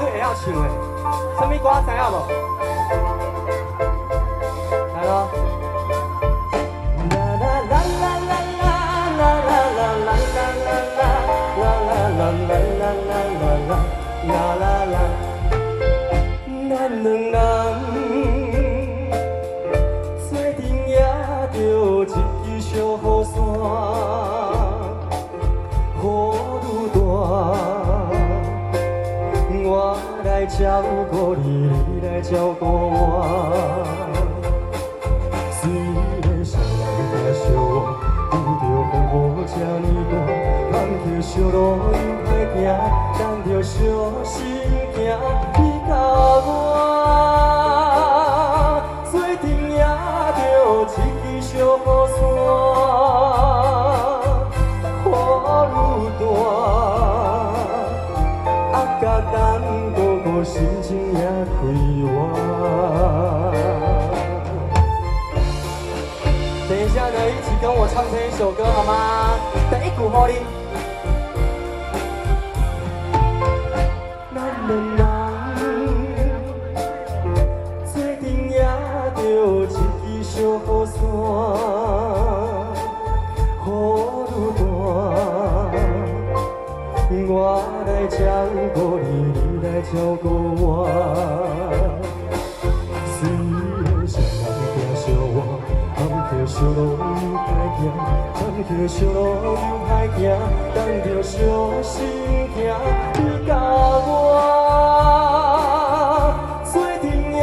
会晓唱的，什么歌知影无？来咯！啦啦啦啦啦啦啦啦啦啦啦啦啦啦啦，咱两人做阵也着一支小雨伞，雨愈大，我来照顾你，你来照顾我。虽然双人行相望，遇着风雨这呢大，坎坷小路又歹行，咱着小心行。你甲我做阵也着一支小雨伞，雨愈大，甲等哥哥心情也开活。等一下呢，一起跟我唱这一首歌好吗？第一句好哩。咱两人做阵也着一支小雨伞，雨愈大，我来照顾你，你来照顾我。虽然双人行相望，坎坷小路又歹行，坎坷小路又歹行，咱着小心行。你甲我做阵也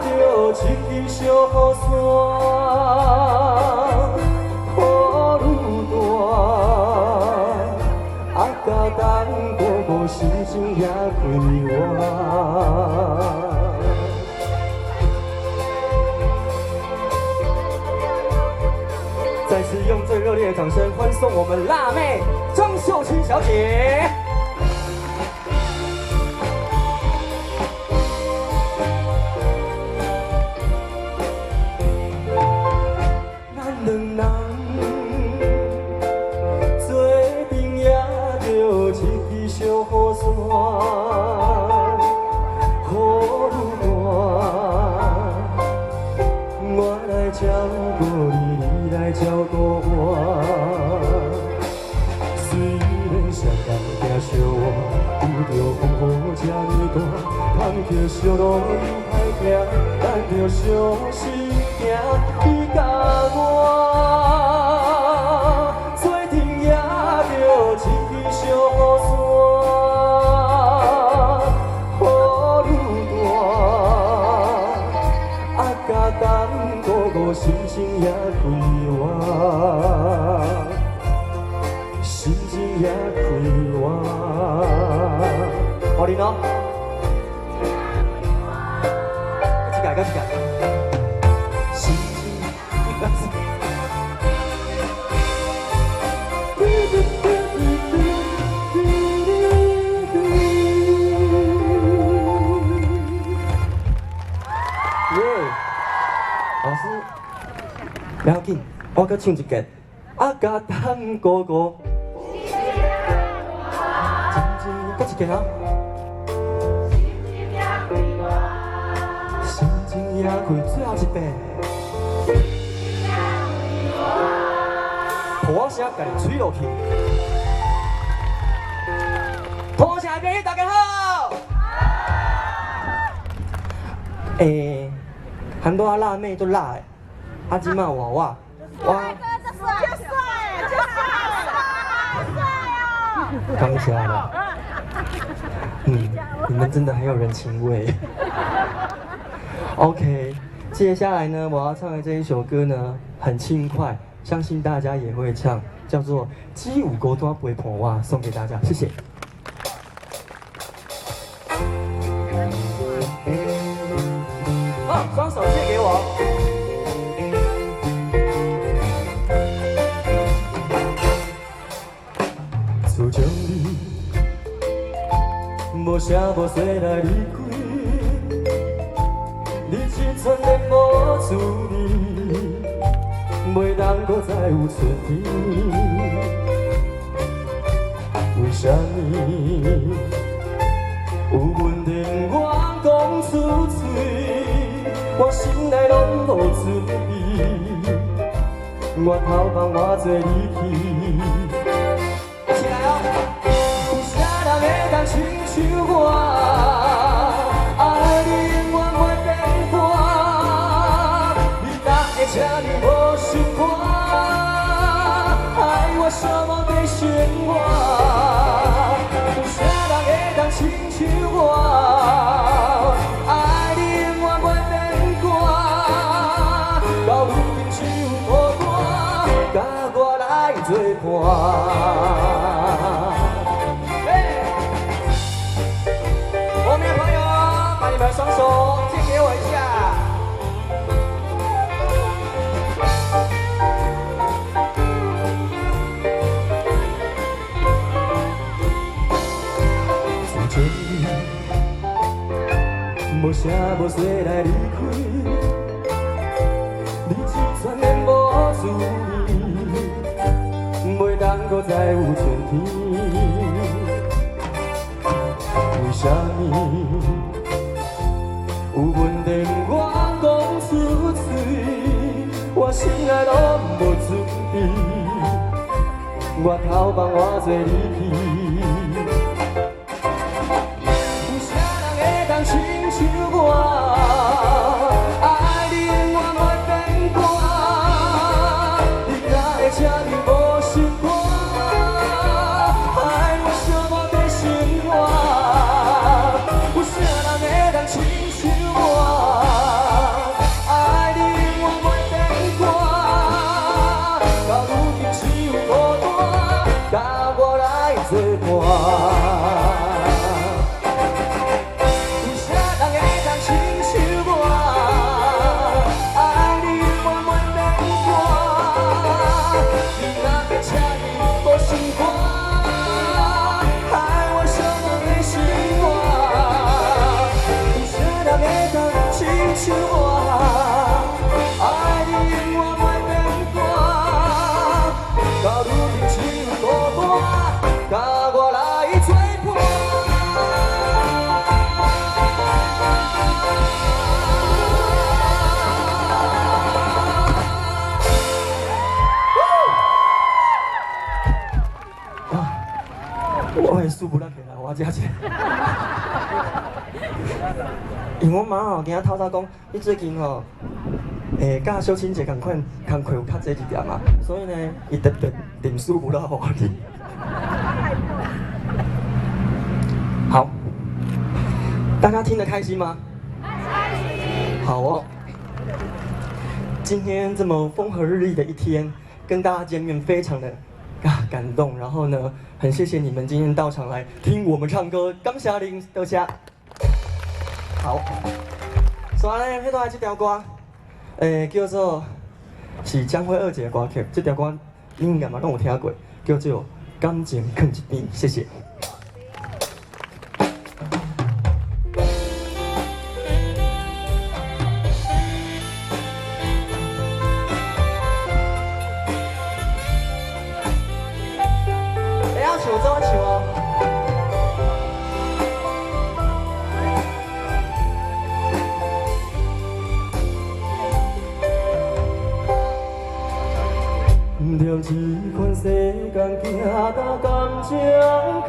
着一支小雨伞，雨愈大，甲等哥哥心情也开活。再次用最热烈的掌声欢送我们辣妹张秀清小姐。咱两人做阵也着一支小雨伞，雨愈大，我来照顾你。来照顾我，虽然双人行相望，遇着风雨这呢大，坎坷小路又歹行，咱着小心行。你甲我做阵也着一支小雨伞，雨愈大，甲等哥哥心情也开。心情也开活，好哩喏，一改，一改，心情。耶，老师，不要紧。我搁唱一个，甲等哥哥，搁一个啊，心情也开，最后一遍，土声家己吹落去，土声朋友大家好，很多辣妹都辣的，即马娃娃。哇！刚起来了，你们真的很有人情味。OK， 接下来呢，我要唱的这一首歌呢，很轻快，相信大家也会唱，叫做《鸡舞高端不会破哇》，送给大家，谢谢。双手借给我。自从你无声无息来离开，你一寸的无注意，袂当搁再有春天。为什么有阮在我心内拢无准备，我头放我做你去。一起来哦！有啥人会当亲像我？爱你永远袂变卦，你哪会这呢无想我？爱我什么在喧哗？有啥人会当亲像我？爱你永远袂变卦，到如今只有孤单，甲我来作伴。后面的朋友，把你们双手借给我一下。无声无息来离开，你一全然无注意，袂当搁再有春天。为啥物有问题我讲出嘴，我心内拢无准备，我头放我做你去。像我，爱你永远袂变卦，你哪会这呢无想我？爱我什么在心话？有啥人会当亲像我？爱你永远袂变卦，到如今只有孤单，甲我来作伴。像我，爱你永远袂变卦，到如今只有孤单，甲我来作伴。我的输不让起来，我加钱。因为我妈吼，今仔透早讲，你最近吼，甲小青姐共款，工课有较济一点嘛，所以呢，伊特别点数不让我你。好，大家听得开心吗？开心。好哦。今天这么风和日丽的一天，跟大家见面，非常的感动。然后呢，很谢谢你们今天到场来听我们唱歌，感谢您，多谢。好，所以呢，迄段这条歌，叫做是江蕙二姐的歌曲。这条歌你应该嘛拢有听过，叫做《感情放一边》。谢谢。要唱怎么唱哦？着这款世间行到感情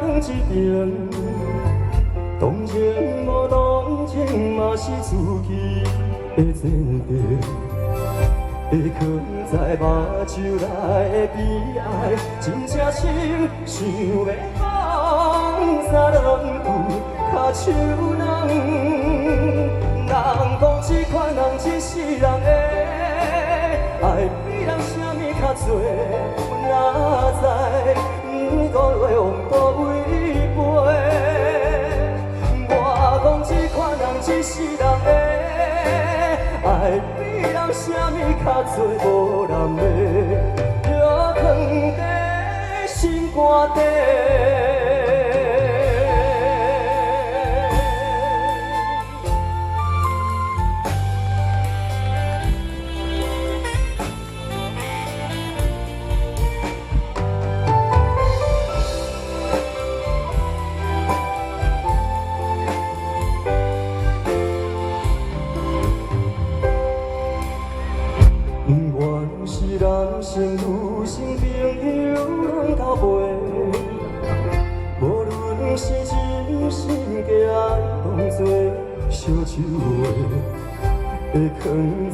放一边，同情无同情嘛是自己的前程。会藏在目睭内的悲哀，真正心想要放三两句脚手软。人讲这款人一世人的爱比人啥物较多，哪知不过月往倒位飞。我讲这款人一世人的爱比人啥物较多，无人要，就藏在心肝底。烧酒话，会藏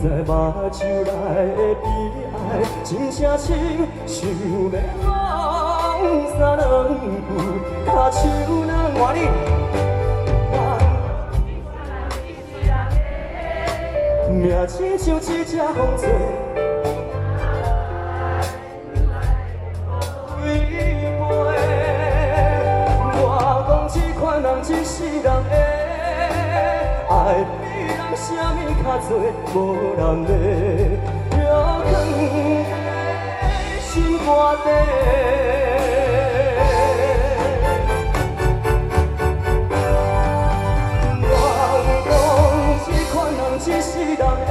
在目睭内的悲哀，真正深想要讲三两句，脚手软换你。命亲像一只风吹。 一世人的爱，比人啥物较多，无人的摇放在心肝底。我讲这款人一世人的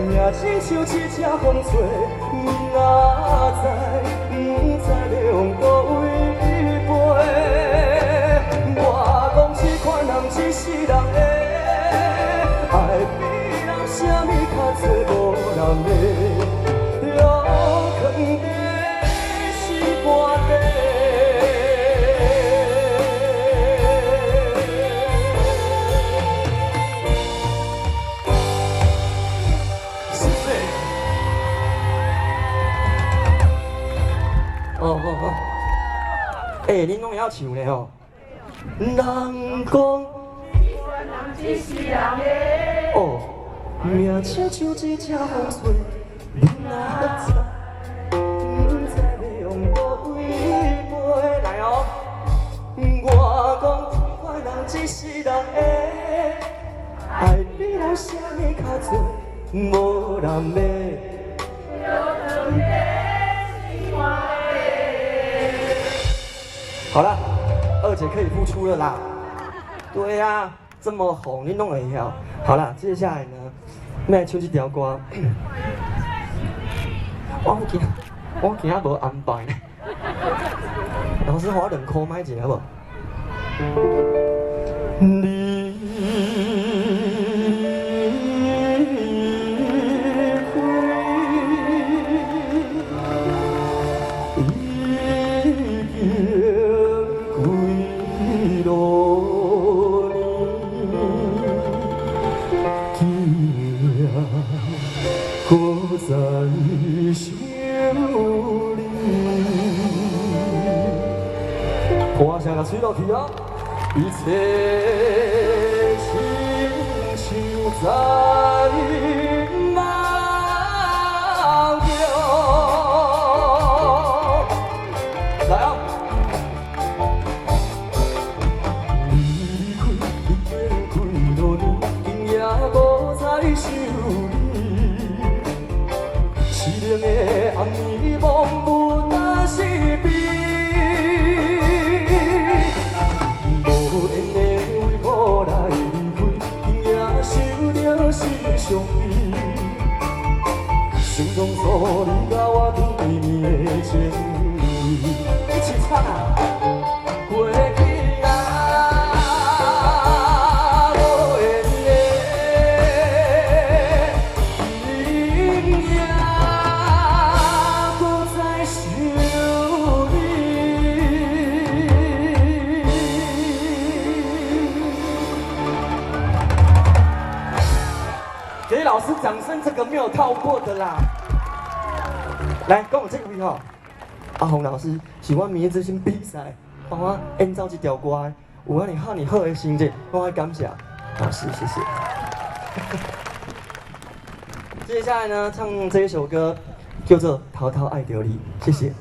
命，亲像一只风吹，哪知不知量倒位飞。 我讲这款人一世人的爱，比人啥物较多，无人的摇放在心肝底。是谁？哦，恁拢会晓唱咧吼。 人讲，哦，命亲像一只风吹，你哪知，不知要用倒位飞。来哦，我讲这款人一世人的爱，比人啥物较多，无人要。好了。 二姐可以付出了啦，对呀、啊，这么红你弄会晓。好了，接下来呢，来唱一条歌。我今仔无安排呢。老师，我2块买一个好无？你。 在心里，歌声甲吹落去啊！一切亲像在梦中。来啊！离开已经几多年，今夜无再想你。 冷的暗暝，望不但是悲，无缘的为何来离开？今夜想着心伤悲，想当初你甲我甜蜜的情谊，一起唱啊！过去啊！ 给老师掌声，这个没有套过的啦。来，跟我这位哈，阿红老师是我明日之星比赛，帮我演奏一条歌，有安尼好的成绩，我爱感谢老师，谢谢。接下来呢，唱这一首歌叫做《滔滔爱着你》，谢谢。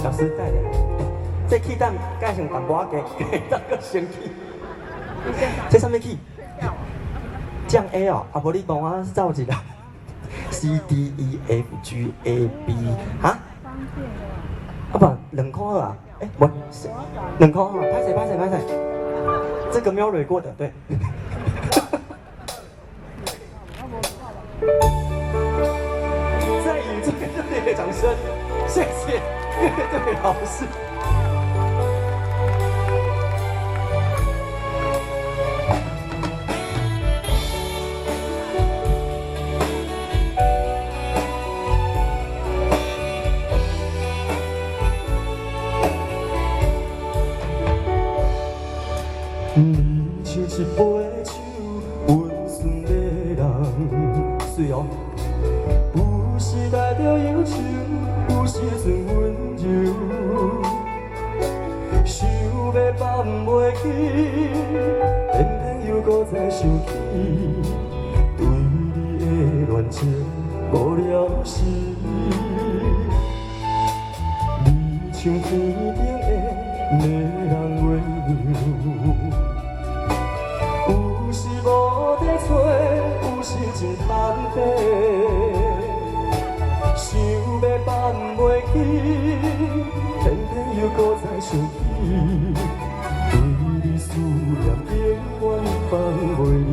老师带的，这气蛋改成淡薄仔加，再个生气。这什么气？降 A 哦，啊，无你帮我造一个 C D E F G A B 哈？啊不，2块啊？无2块啊？歹势。这个没有蕊过的，对。再以这个热烈的掌声，谢谢这位老师。你像一杯酒，温顺的人，水哦。有时带着忧愁，有时阵温柔，想要放袂记，偏偏又搁再想起，对你的恋情无了时。你像天顶的迷人月亮。有时无地找，有时真贪白，想要放袂记，偏偏又搁再想起，对你思念永远放袂离。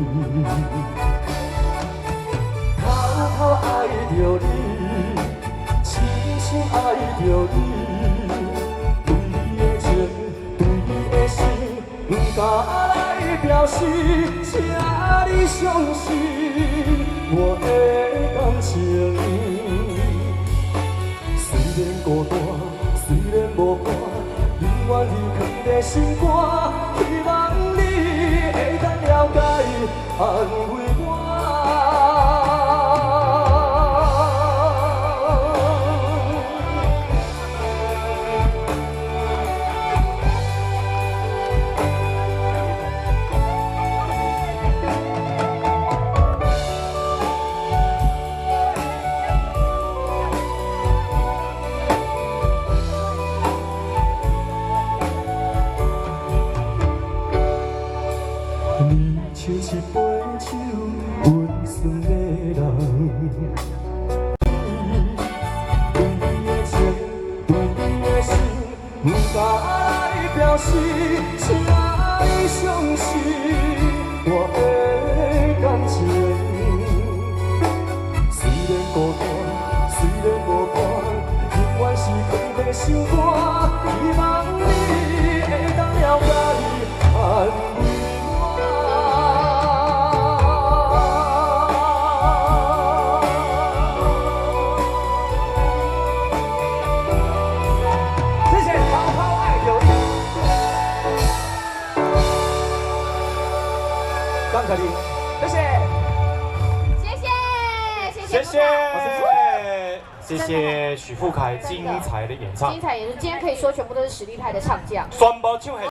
偷偷爱着你，深深爱着你，对你的情，对你的心，不敢来表示，请你相信我的感情。虽然孤单，虽然无伴，永远你藏在心肝，希望你会当了解，安慰我。你像一杯酒，温顺的人，对你的情，对你的心，不敢来表示，请你相信我的感情。虽然孤单，虽然无伴，永远是藏在心肝，希望你会当了解，安慰。张可丽，谢谢，谢谢谢谢许富凯精彩的演唱，精彩演出，今天可以说全部都是实力派的唱将。全部唱。